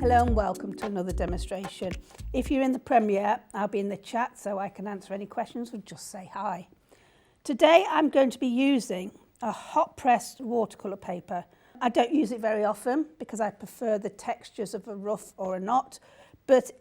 Hello and welcome to another demonstration. If you're in the premiere, I'll be in the chat so I can answer any questions or just say hi. Today I'm going to be using a hot pressed watercolour paper. I don't use it very often because I prefer the textures of a rough or a knot, but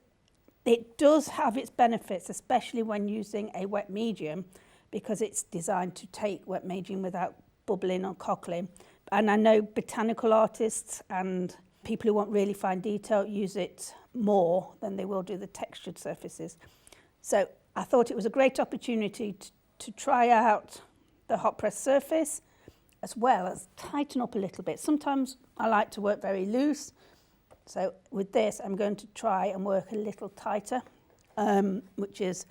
it does have its benefits, especially when using a wet medium, because it's designed to take wet medium without bubbling or cockling. And I know botanical artists and people who want really fine detail use it more than they will do the textured surfaces. So I thought it was a great opportunity to try out the hot press surface as well as tighten up a little bit. Sometimes I like to work very loose. So with this, I'm going to try and work a little tighter, which is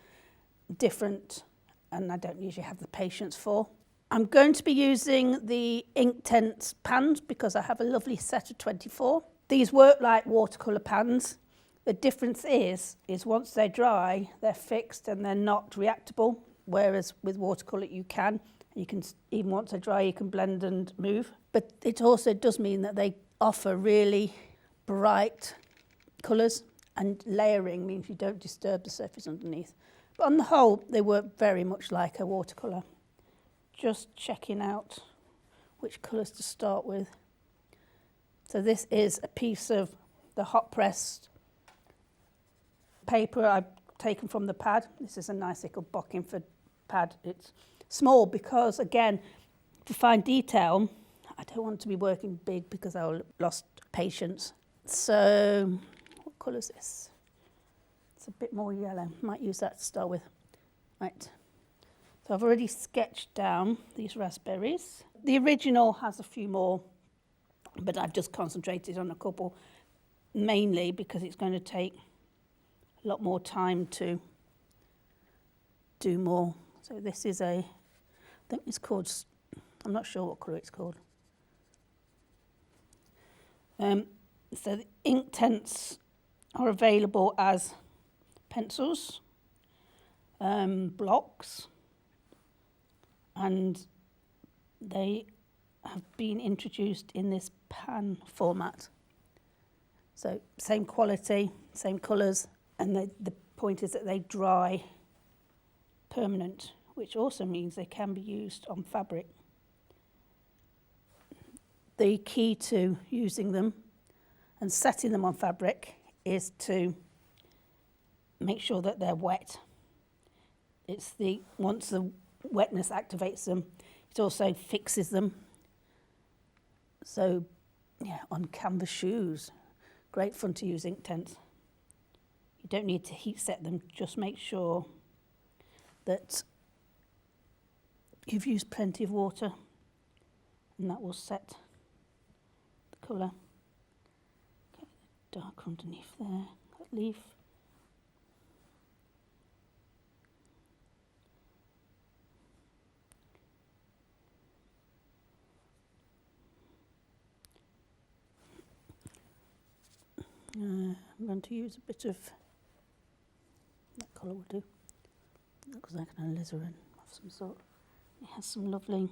different and I don't usually have the patience for. I'm going to be using the Inktense Pans because I have a lovely set of 24. These work like watercolour pans. The difference is once they're dry, they're fixed and they're not reactable, whereas with watercolour you can. You can, even once they're dry, you can blend and move. But it also does mean that they offer really bright colours, and layering means you don't disturb the surface underneath. But on the whole, they work very much like a watercolour. Just checking out which colours to start with. So this is a piece of the hot pressed paper I've taken from the pad. This is a nice little Bockingford pad. It's small because, again, for fine detail, I don't want to be working big because I'll lost patience. So what colour is this? It's a bit more yellow. Might use that to start with. Right. So I've already sketched down these raspberries. The original has a few more, but I've just concentrated on a couple, mainly because it's going to take a lot more time to do more. So this is I think it's called, I'm not sure what colour it's called. So the Inktense are available as pencils, blocks, and they have been introduced in this pan format. So same quality, same colours, and the point is that they dry permanent, which also means they can be used on fabric. The key to using them and setting them on fabric is to make sure that they're wet. It's once the wetness activates them, it also fixes them. So yeah, on canvas shoes, great fun to use Inktense. You don't need to heat set them, just make sure that you've used plenty of water and that will set the colour. Okay, dark underneath there, that leaf. I'm going to use a bit of that colour will do. Looks like an alizarin of some sort. It has some lovely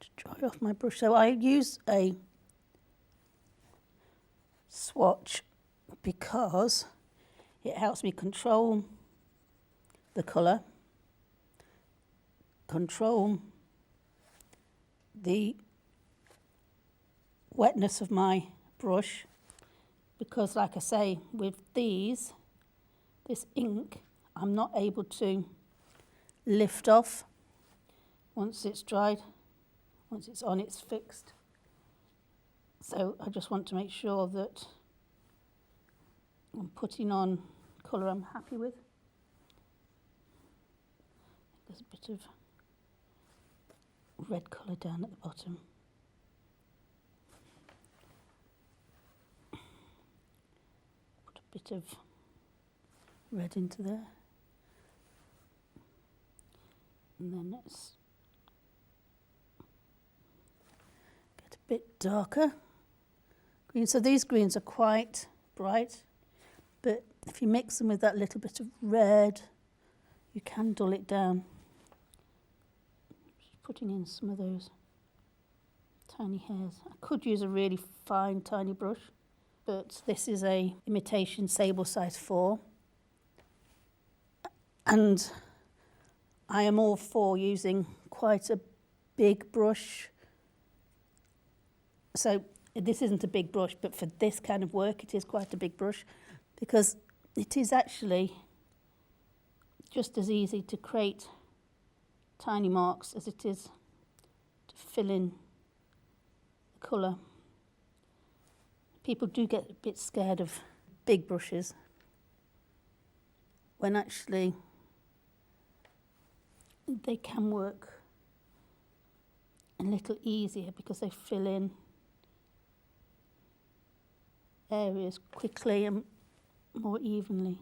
to dry off my brush. So I use a swatch because it helps me control the colour, control the wetness of my brush, because like I say, with this ink, I'm not able to lift off once it's dried. Once it's on, it's fixed. So I just want to make sure that I'm putting on colour I'm happy with. There's a bit of red colour down at the bottom. Put a bit of red into there. And then let's get a bit darker green. So these greens are quite bright, but if you mix them with that little bit of red, you can dull it down. putting in some of those tiny hairs. I could use a really fine tiny brush, but this is a imitation sable size 4, and I am all for using quite a big brush. So this isn't a big brush, but for this kind of work it is quite a big brush, because it is actually just as easy to create tiny marks as it is to fill in the colour. People do get a bit scared of big brushes, when actually they can work a little easier because they fill in areas quickly and more evenly.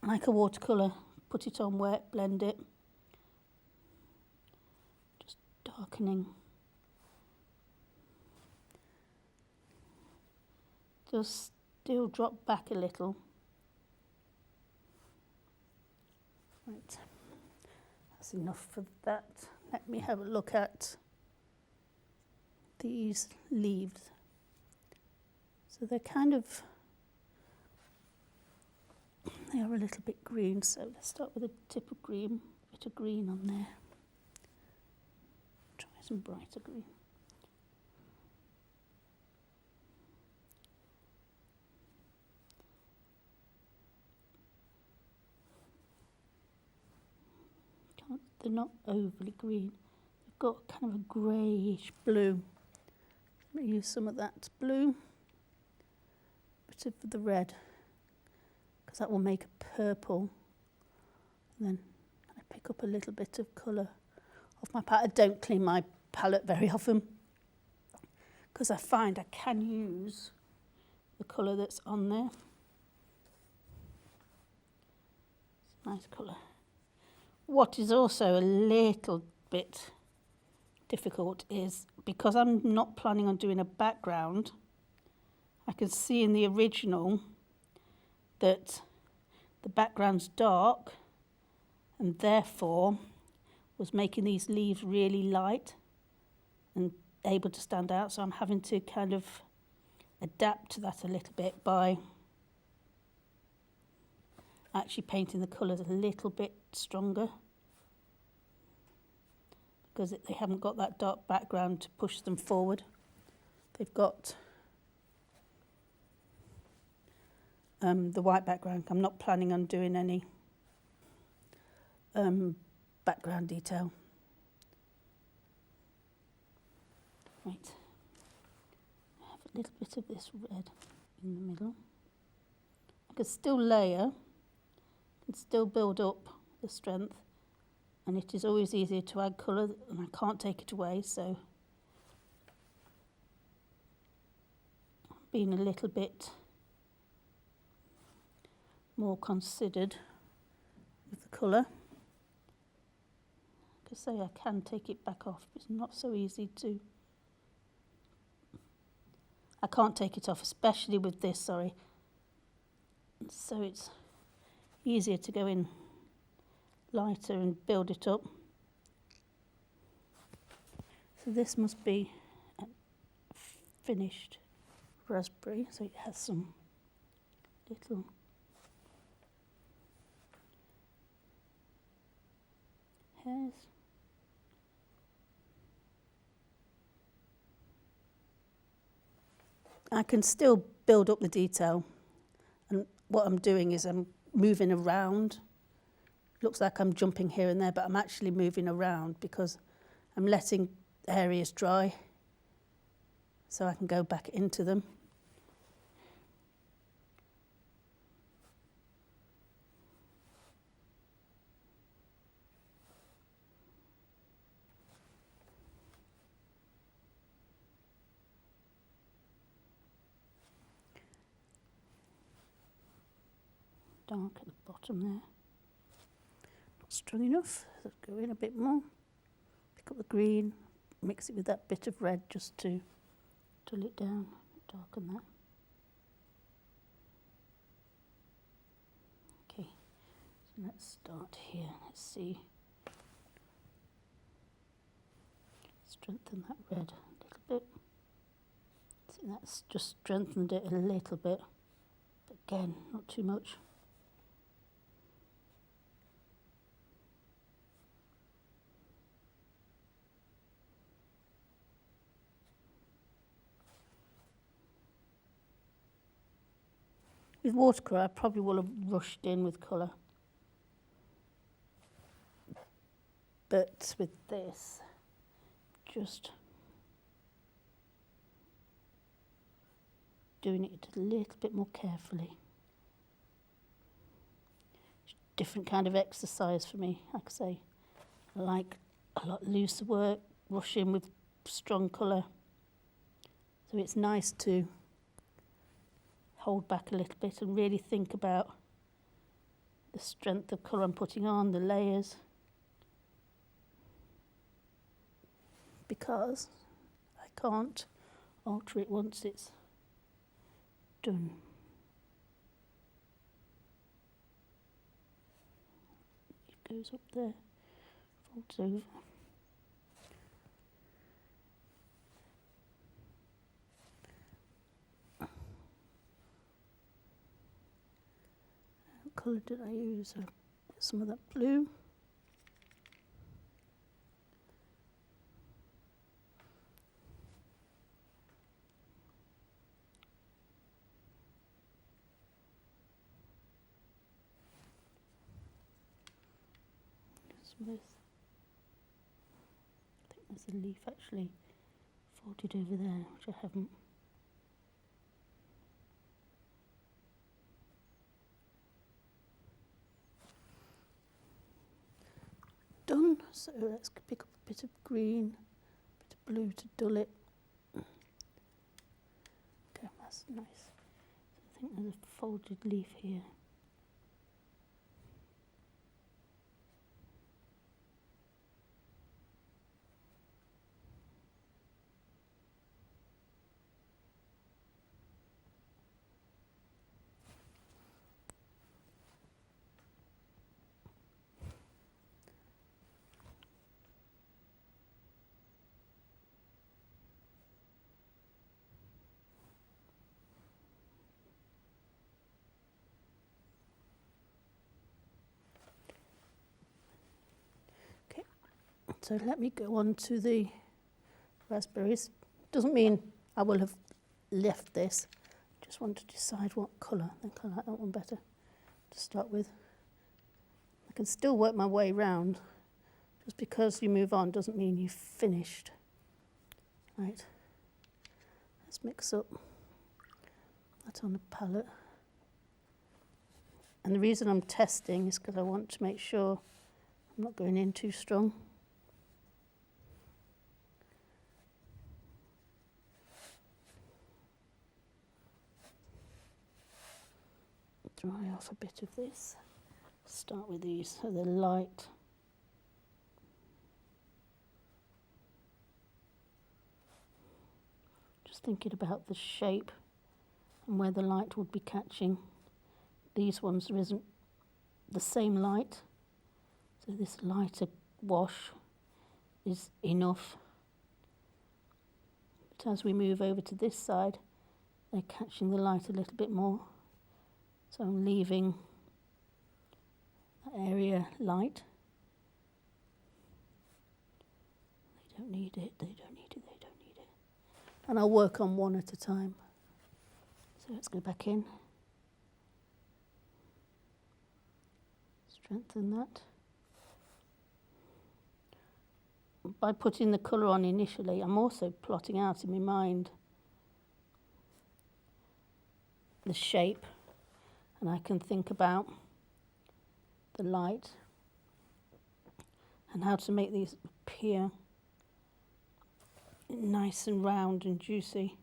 Like a watercolour, put it on wet, blend it, just darkening. Just still drop back a little. Right, that's enough for that. Let me have a look at these leaves. So they're kind of, they are a little bit green, so let's start with a tip of green, bit of green on there. Try some brighter green. They're not overly green. They've got kind of a greyish blue. Let me use some of that blue, bit of the red, because that will make a purple. And then I pick up a little bit of colour off my palette. I don't clean my palette very often, because I find I can use the colour that's on there. It's a nice colour. What is also a little bit difficult is, because I'm not planning on doing a background, I can see in the original that the background's dark and therefore was making these leaves really light and able to stand out. So I'm having to kind of adapt to that a little bit by actually painting the colours a little bit stronger, because they haven't got that dark background to push them forward. They've got the white background. I'm not planning on doing any background detail. Right, I have a little bit of this red in the middle. I can still layer, can still build up the strength, and it is always easier to add colour, and I can't take it away, so I'm being a little bit more considered with the colour. Like I say, I can take it back off, but it's not so easy to. I can't take it off, especially with this, sorry. So it's easier to go in lighter and build it up. So this must be a finished raspberry, so it has some little hairs. I can still build up the detail, and what I'm doing is I'm moving around. Looks like I'm jumping here and there, but I'm actually moving around because I'm letting areas dry so I can go back into them. Dark at the bottom there. Not strong enough, so go in a bit more. Pick up the green, mix it with that bit of red just to dull it down, darken that. Okay, so let's start here. Let's see. strengthen that red a little bit. See, that's just strengthened it a little bit, but again, not too much. With watercolour, I probably will have rushed in with colour. But with this, just doing it a little bit more carefully. It's a different kind of exercise for me, like I say. I like a lot looser work, rush in with strong colour. So it's nice to hold back a little bit and really think about the strength of colour I'm putting on, the layers. Because I can't alter it once it's done. It goes up there, folds over. What colour did I use? Some of that blue. With, I think there's a leaf actually folded over there, which I haven't. Done. So let's pick up a bit of green, a bit of blue to dull it. Okay, that's nice. So I think there's a folded leaf here. So let me go on to the raspberries. Doesn't mean I will have left this. Just want to decide what colour. I think I like that one better to start with. I can still work my way round. Just because you move on doesn't mean you've finished. Right. Let's mix up that on the palette. And the reason I'm testing is because I want to make sure I'm not going in too strong. Dry off a bit of this. Start with these so they're light. Just thinking about the shape and where the light would be catching. These ones, there isn't the same light, so this lighter wash is enough. But as we move over to this side, they're catching the light a little bit more. So I'm leaving that area light. They don't need it, they don't need it, they don't need it. And I'll work on one at a time. So let's go back in. Strengthen that. By putting the colour on initially, I'm also plotting out in my mind the shape. And I can think about the light and how to make these appear nice and round and juicy.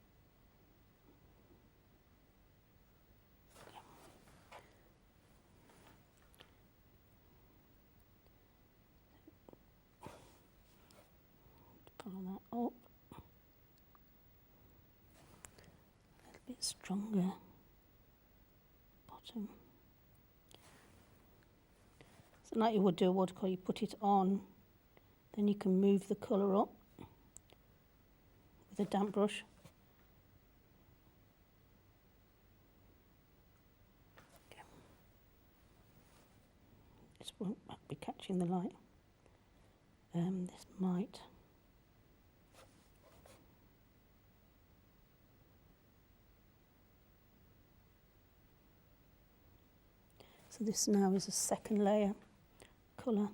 Follow that up. A little bit stronger. Bottom. So like you would do a watercolour, you put it on, then you can move the colour up with a damp brush. Okay. This won't be catching the light. This might. So this now is a second layer colour.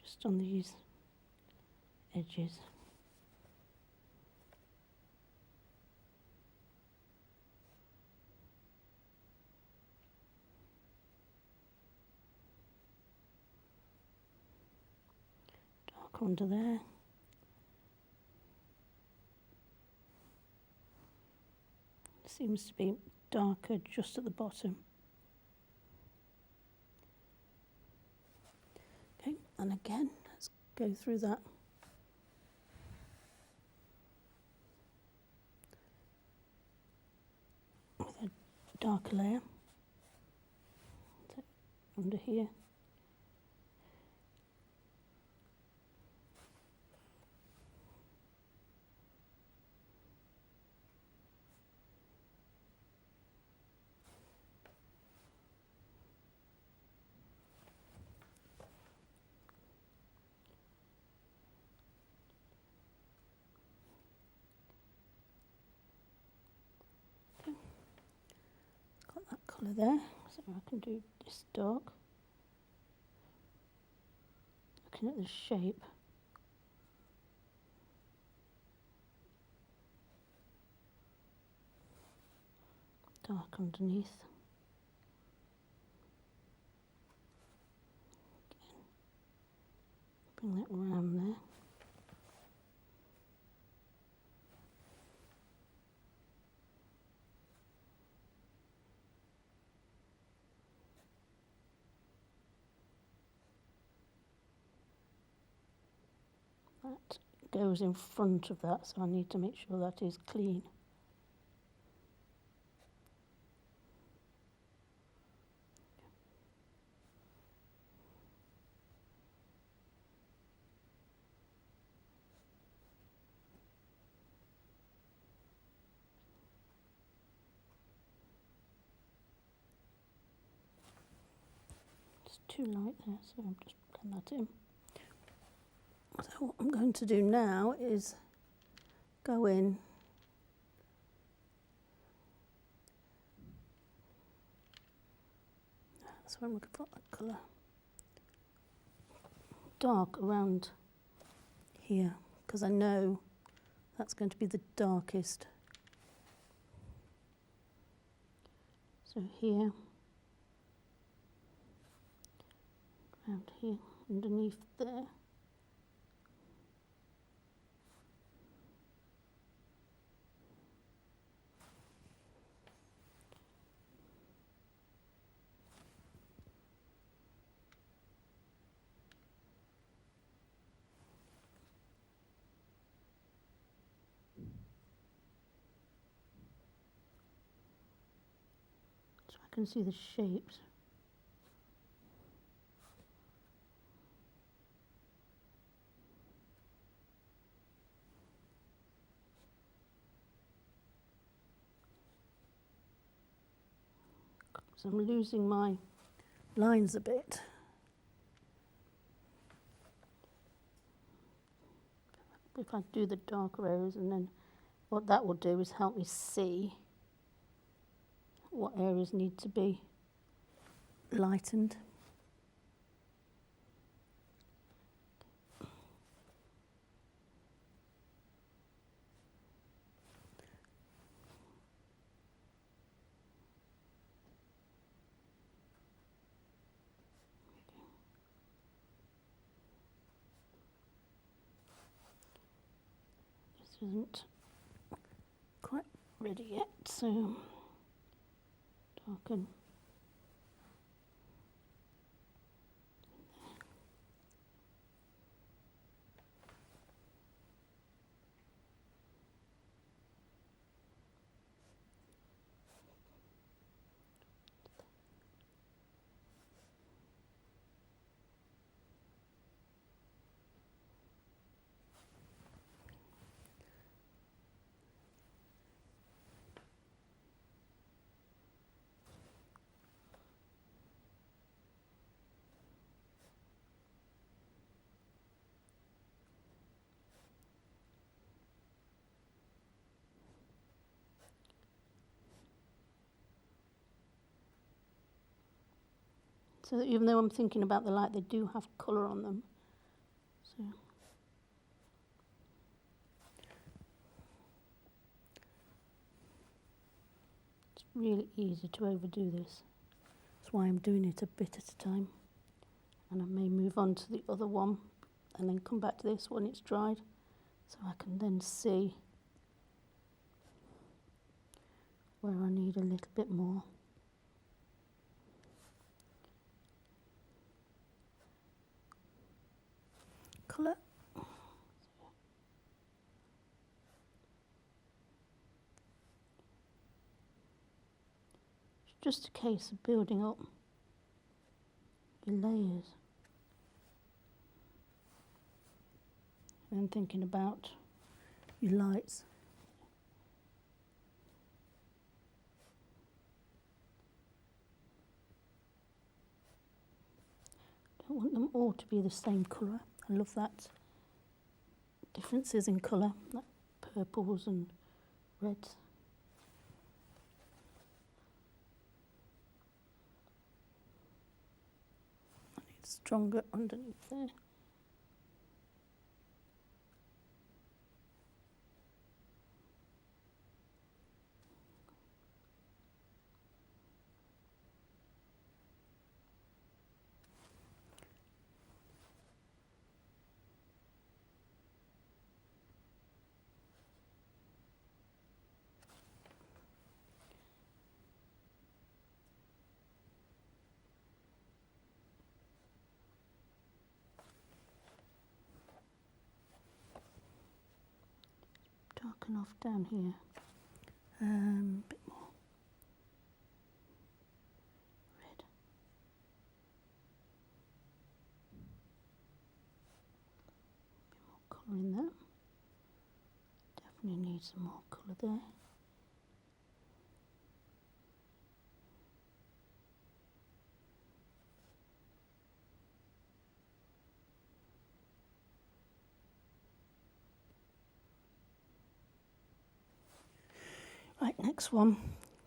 Just on these edges. Dark under there. Seems to be darker just at the bottom. Okay, and again, let's go through that. With a darker layer. So under here. Got that colour there, so I can do this dark. Looking at the shape. Dark underneath. Again, bring that round there. That goes in front of that, so I need to make sure that is clean. It's too light there, so I'm just blend that in. So what I'm going to do now is go in that's where I'm looking for that colour. Dark around here, because I know that's going to be the darkest. So here, around here, underneath there. So I can see the shapes. So I'm losing my lines a bit. If I do the darker areas, and then what that will do is help me see what areas need to be lightened. This isn't quite ready yet, so darken. So that even though I'm thinking about the light, they do have colour on them. So it's really easy to overdo this. That's why I'm doing it a bit at a time. And I may move on to the other one and then come back to this when it's dried, so I can then see where I need a little bit more. Colour. It's just a case of building up your layers and thinking about your lights. Don't want them all to be the same colour. I love that. Differences in colour, like purples and reds. I need stronger underneath there. Darken off down here. A bit more red. A bit more colour in there. Definitely need some more colour there. Right, next one,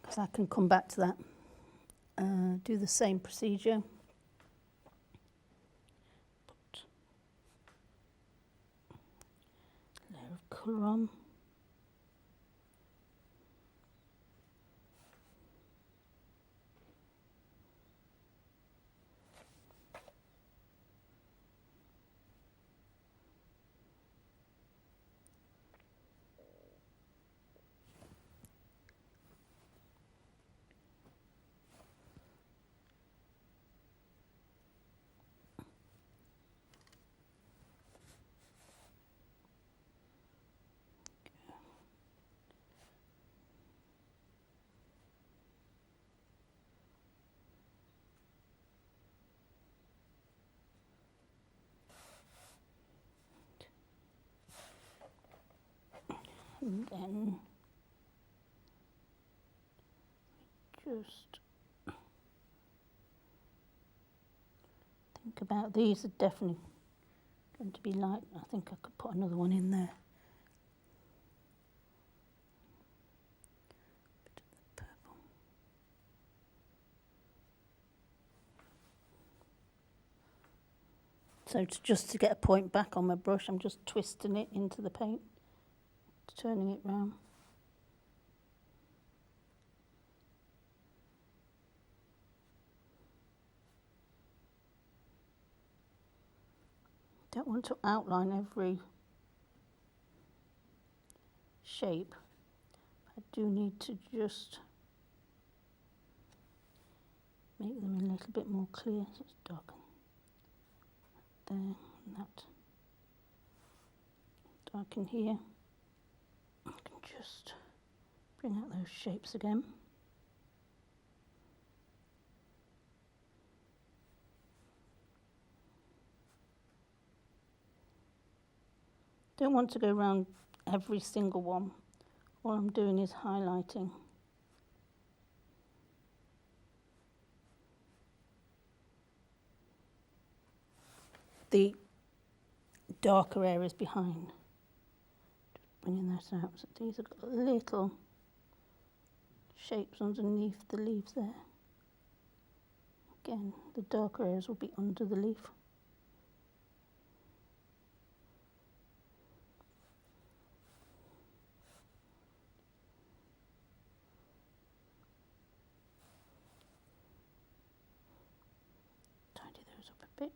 because I can come back to that. Do the same procedure. Put a layer of colour on. And then just think about these are definitely going to be light. I think I could put another one in there. Bit of the purple. So just to get a point back on my brush, I'm just twisting it into the paint, turning it round. Don't want to outline every shape. I do need to just make them a little bit more clear. So it's darken there and that. Darken here. I can just bring out those shapes again. Don't want to go around every single one. All I'm doing is highlighting. The darker areas behind. Just bringing those out. So these have got little shapes underneath the leaves there. Again, the darker areas will be under the leaf. Tidy those up a bit.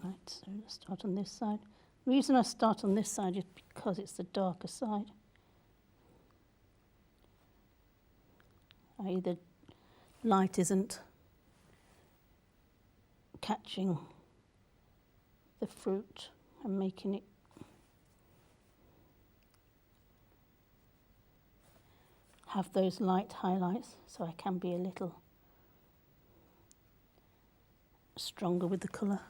Right, so let's start on this side. The reason I start on this side is because it's the darker side. i.e. the light isn't catching the fruit and making it have those light highlights, so I can be a little stronger with the colour.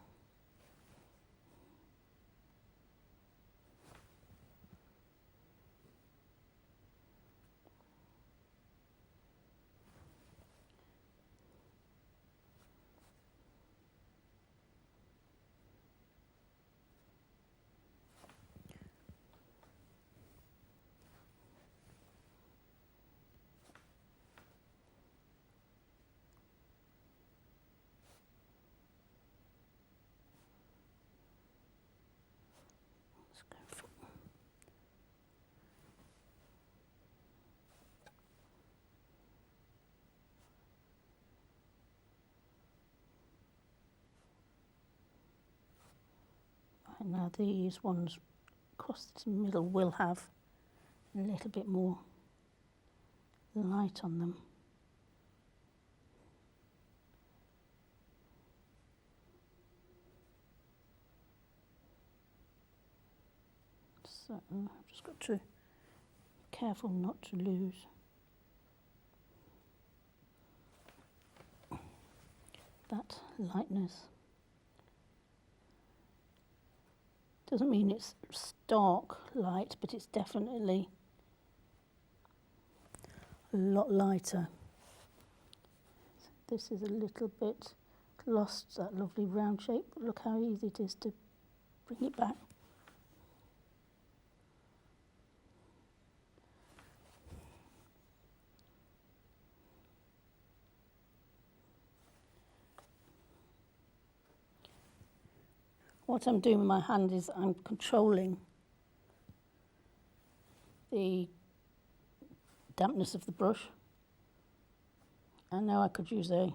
Right, now these ones across the middle will have a little bit more light on them. So I've just got to be careful not to lose that lightness. Doesn't mean it's stark light, but it's definitely a lot lighter. This is a little bit lost that lovely round shape, but look how easy it is to bring it back. What I'm doing with my hand is I'm controlling the dampness of the brush. I know I could use a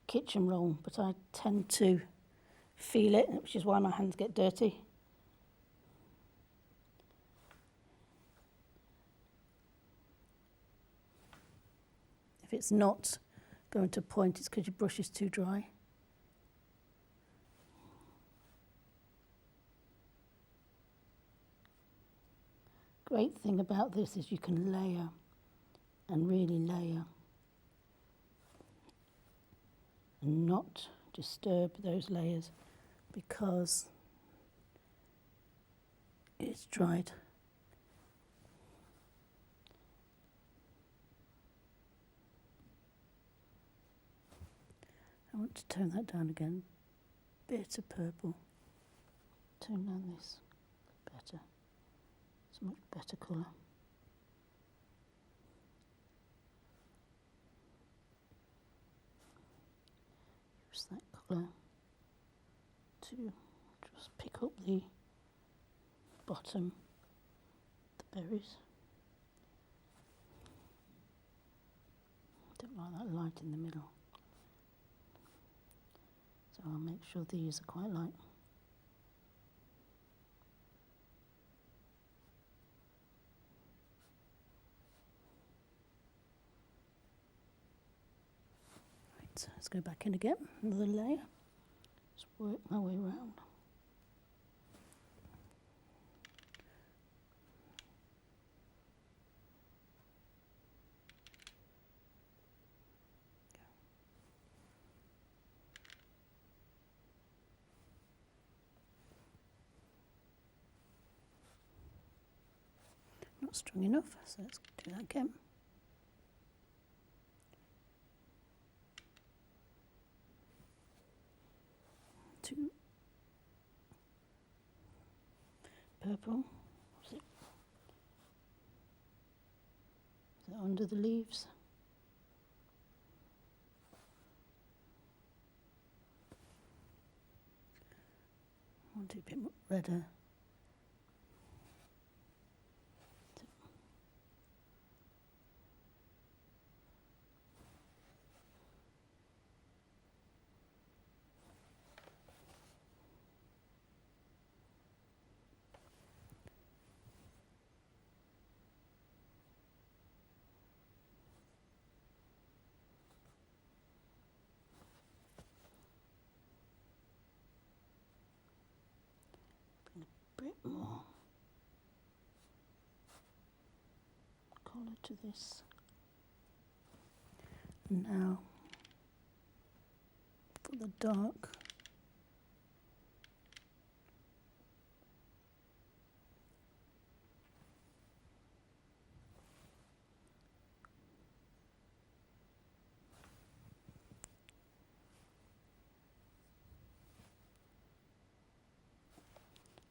kitchen roll, but I tend to feel it, which is why my hands get dirty. If it's not going to point, it's because your brush is too dry. Great thing about this is you can layer and really layer and not disturb those layers because it's dried. I want to tone that down again. Bit of purple. Tone down this better. It's a much better colour. Use that colour to just pick up the bottom, the berries. Don't like that light in the middle. So I'll make sure these are quite light. Right, so let's go back in again, another layer. Just work my way around. Not strong enough, so let's do that again. purple. Is it under the leaves? I want it a bit redder. Bit more colour to this. And now for the dark.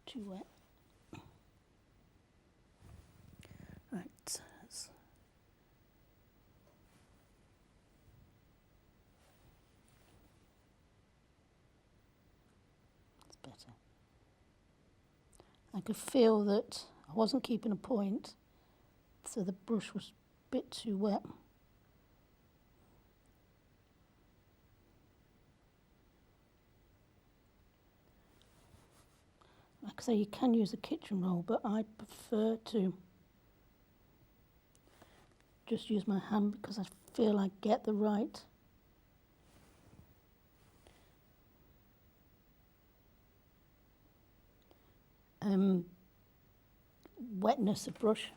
Too wet. Right, that's better. I could feel that I wasn't keeping a point, so the brush was a bit too wet. Like I say, you can use a kitchen roll, but I prefer to just use my hand because I feel I get the right wetness of brush.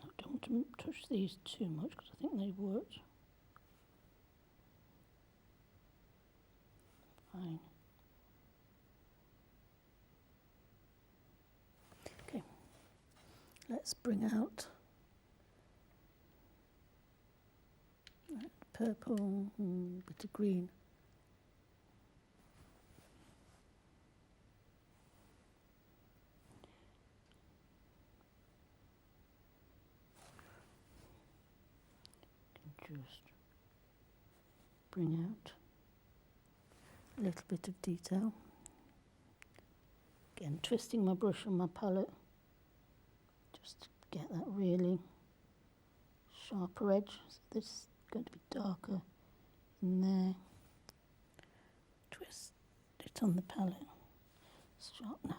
I don't want to touch these too much because I think they worked fine. Okay, let's bring out purple, bit of green. Just bring out a little bit of detail. Again, twisting my brush on my palette just to get that really sharper edge. So this is going to be darker in there. Twist it on the palette. It's sharp now.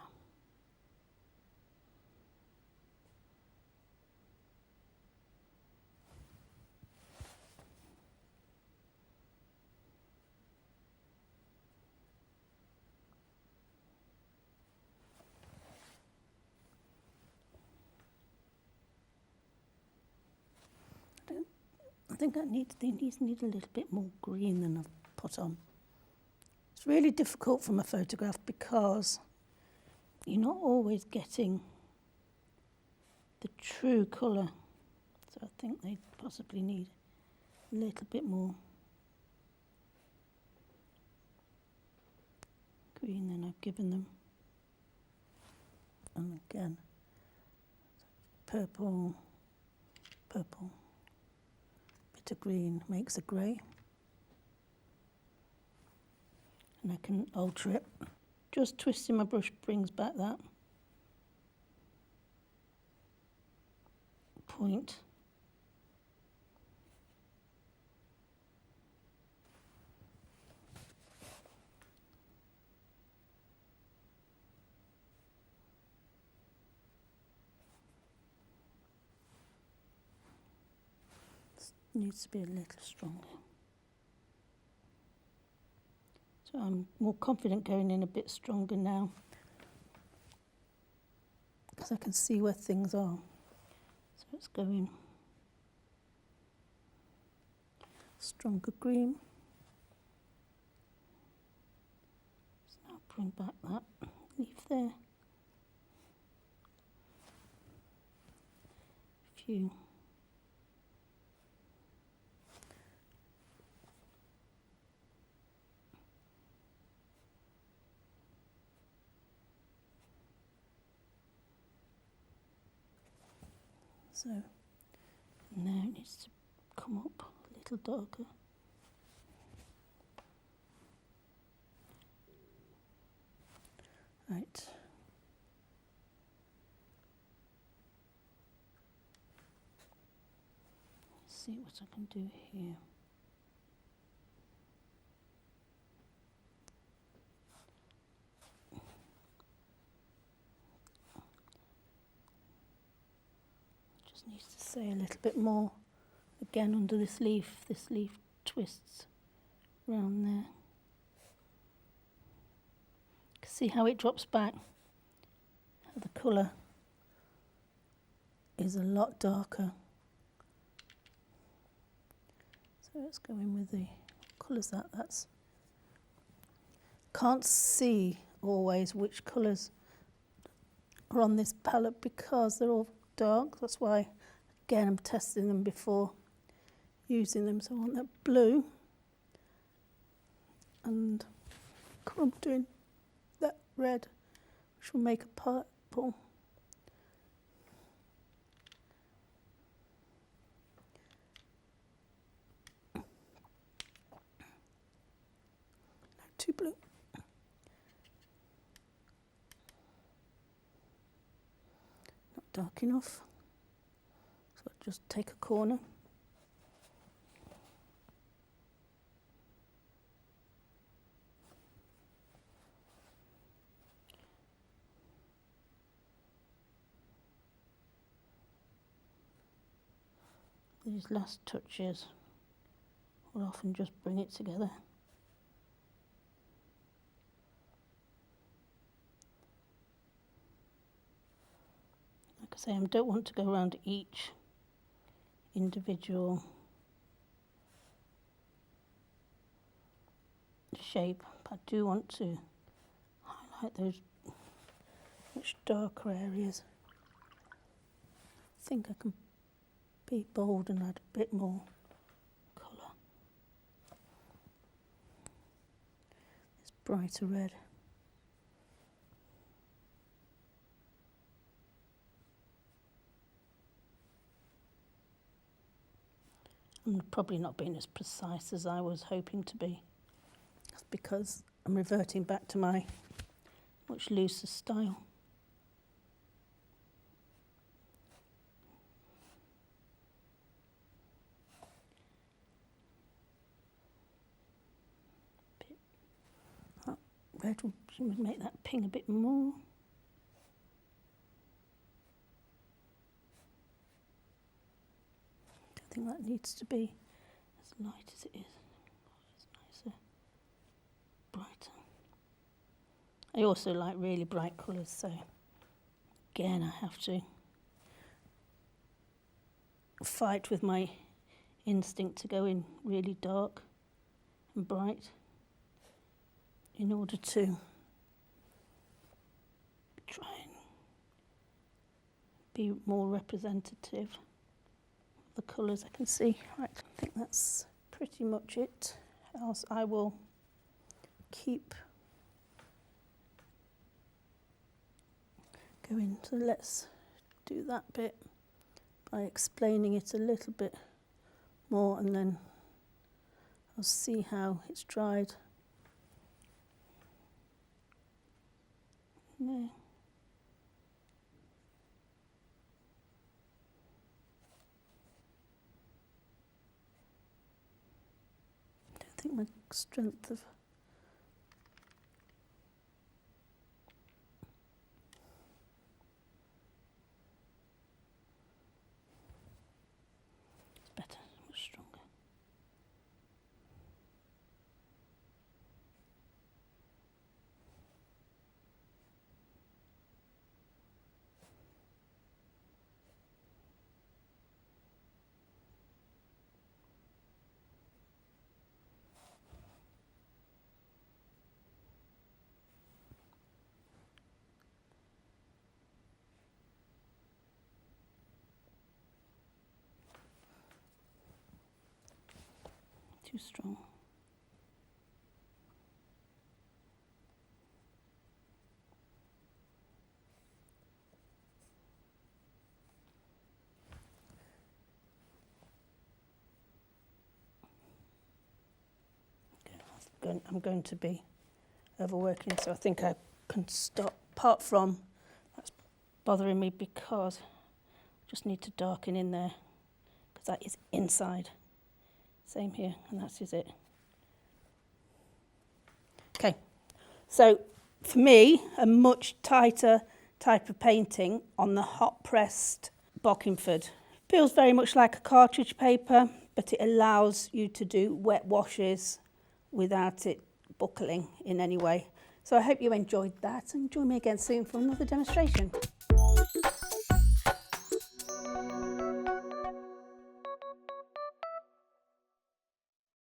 I think these need a little bit more green than I've put on. It's really difficult from a photograph because you're not always getting the true colour. So I think they possibly need a little bit more green than I've given them. And again, purple, purple. Bit of green makes a grey. And I can alter it. Just twisting my brush brings back that point. Needs to be a little stronger. So I'm more confident going in a bit stronger now because I can see where things are. So it's going stronger green. So now bring back that leaf there. few. So now it needs to come up a little darker. Right. Let's see what I can do here. Just needs to say a little bit more again under this leaf. This leaf twists around there. See how it drops back? How the colour is a lot darker. So let's go in with the colours that's. Can't see always which colours are on this palette because they're all dark. That's why, again, I'm testing them before using them. So I want that blue, and I'm doing that red, which will make a purple. Too blue. Not dark enough. So I'll just take a corner. These last touches will often just bring it together. Like I say, I don't want to go around each individual shape, but I do want to highlight those much darker areas. I think I can be bold and add a bit more colour. This brighter red. I'm probably not being as precise as I was hoping to be. That's because I'm reverting back to my much looser style. That red would make that ping a bit more. I think that needs to be as light as it is. It's nicer, brighter. I also like really bright colours, so again I have to fight with my instinct to go in really dark and bright in order to try and be more representative. The colours I can see. Right, I think that's pretty much it. Else I will keep going. So let's do that bit by explaining it a little bit more, and then I'll see how it's dried. No. I think my strength of it's better, much stronger. too strong. I'm going to be overworking, so I think I can stop, apart from that's bothering me because I just need to darken in there because that is inside. Same here, and that is it. Okay, so for me, a much tighter type of painting on the hot pressed Bockingford. Feels very much like a cartridge paper, but it allows you to do wet washes without it buckling in any way. So I hope you enjoyed that, and join me again soon for another demonstration.